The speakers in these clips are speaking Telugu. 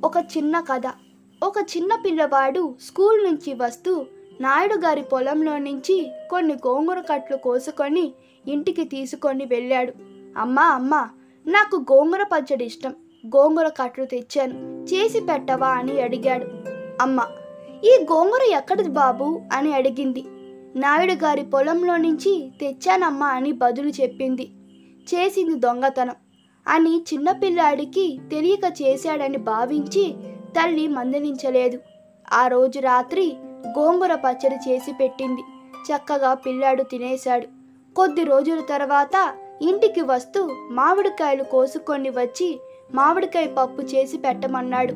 ఒక చిన్న కథ. ఒక చిన్న పిల్లవాడు స్కూల్ నుంచి వస్తూ నాయుడు గారి పొలంలో నుంచి కొన్ని గోంగూర కట్లు కోసుకొని ఇంటికి తీసుకొని వెళ్ళాడు. అమ్మా అమ్మా, నాకు గోంగూర పచ్చడి ఇష్టం, గోంగూర కట్లు తెచ్చాను, చేసి పెట్టవా అని అడిగాడు. అమ్మ, ఈ గోంగూర ఎక్కడిది బాబు అని అడిగింది. నాయుడు గారి పొలంలో నుంచి తెచ్చానమ్మా అని బదులు చెప్పింది. చేసింది దొంగతనం అని చిన్నపిల్లాడికి తెలియక చేశాడని భావించి తల్లి మందలించలేదు. ఆ రోజు రాత్రి గోంగూర పచ్చడి చేసి పెట్టింది. చక్కగా పిల్లాడు తినేశాడు. కొద్ది రోజుల తర్వాత ఇంటికి వస్తూ మామిడికాయలు కోసుకొని వచ్చి మామిడికాయ పప్పు చేసి పెట్టమన్నాడు.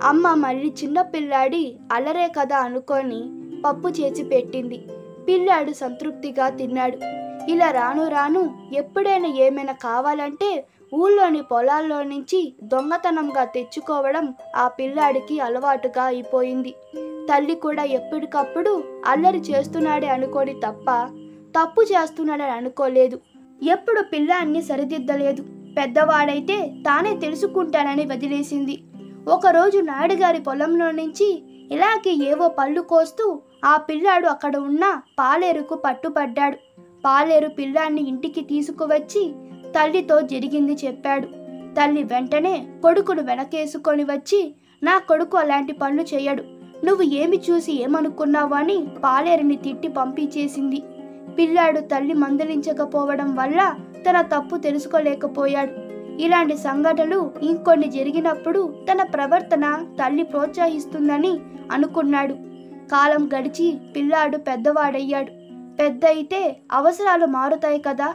అమ్మ మళ్ళీ చిన్నపిల్లాడి అల్లరే కదా అనుకొని పప్పు చేసి పెట్టింది. పిల్లాడు సంతృప్తిగా తిన్నాడు. ఇలా రాను రాను ఎప్పుడైనా ఏమైనా కావాలంటే ఊళ్ళోని పొలాల్లో నుంచి దొంగతనంగా తెచ్చుకోవడం ఆ పిల్లాడికి అలవాటుగా అయిపోయింది. తల్లి కూడా ఎప్పటికప్పుడు అల్లరి చేస్తున్నాడే అనుకోని తప్ప తప్పు చేస్తున్నాడని అనుకోలేదు. ఎప్పుడు పిల్లాన్ని సరిదిద్దలేదు. పెద్దవాడైతే తానే తెలుసుకుంటానని వదిలేసింది. ఒకరోజు నాయుడుగారి పొలంలో నుంచి ఇలాగే ఏవో పళ్ళు కోస్తూ ఆ పిల్లాడు అక్కడ ఉన్న పాలేరుకు పట్టుపడ్డాడు. పాలేరు పిల్లాన్ని ఇంటికి తీసుకువచ్చి తల్లితో జరిగింది చెప్పాడు. తల్లి వెంటనే కొడుకును వెనకేసుకొని వచ్చి, నా కొడుకు అలాంటి పనులు చేయడు, నువ్వు ఏమి చూసి ఏమనుకున్నావు అని పాలేరుని తిట్టి పంపించేసింది. పిల్లాడు తల్లి మందలించకపోవడం వల్ల తన తప్పు తెలుసుకోలేకపోయాడు. ఇలాంటి సంఘటనలు ఇంకొన్ని జరిగినప్పుడు తన ప్రవర్తన తల్లి ప్రోత్సహిస్తుందని అనుకున్నాడు. కాలం గడిచి పిల్లాడు పెద్దవాడయ్యాడు. పెద్ద అయితే అవసరాలు మారుతాయి కదా.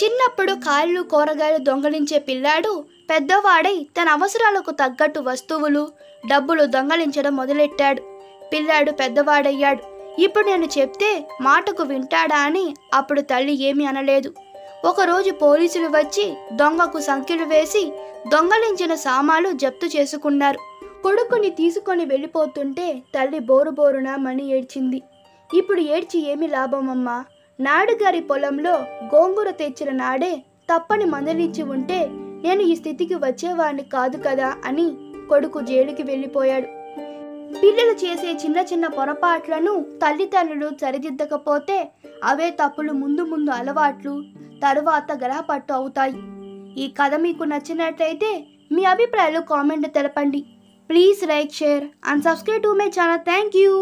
చిన్నప్పుడు కాయలు కూరగాయలు దొంగలించే పిల్లాడు పెద్దవాడై తన అవసరాలకు తగ్గట్టు వస్తువులు, డబ్బులు దొంగలించడం మొదలెట్టాడు. పిల్లాడు పెద్దవాడయ్యాడు. ఇప్పుడు నేను చెప్తే మాటకు వింటాడా అని అప్పుడు తల్లి ఏమీ అనలేదు. ఒకరోజు పోలీసులు వచ్చి దొంగకు సంఖ్యలు వేసి దొంగలించిన సామాన్లు జప్తు చేసుకున్నారు. కొడుకుని తీసుకొని వెళ్ళిపోతుంటే తల్లి బోరుబోరున మని ఏడ్చింది. ఇప్పుడు ఏడ్చి ఏమి లాభమమ్మా? నాయుడుగారి పొలంలో గోంగూర తెచ్చిన నాడే తప్పని మందలించి ఉంటే నేను ఈ స్థితికి వచ్చేవాడిని కాదు కదా అని కొడుకు జైలుకి వెళ్ళిపోయాడు. పిల్లలు చేసే చిన్న చిన్న పొరపాట్లను తల్లిదండ్రులు సరిదిద్దకపోతే అవే తప్పులు ముందు ముందు అలవాట్లు, తరువాత గ్రహపట్టు అవుతాయి. ఈ కథ మీకు నచ్చినట్లయితే మీ అభిప్రాయాలు కామెంట్ తెలపండి. Please like, share and subscribe to my channel. Thank you.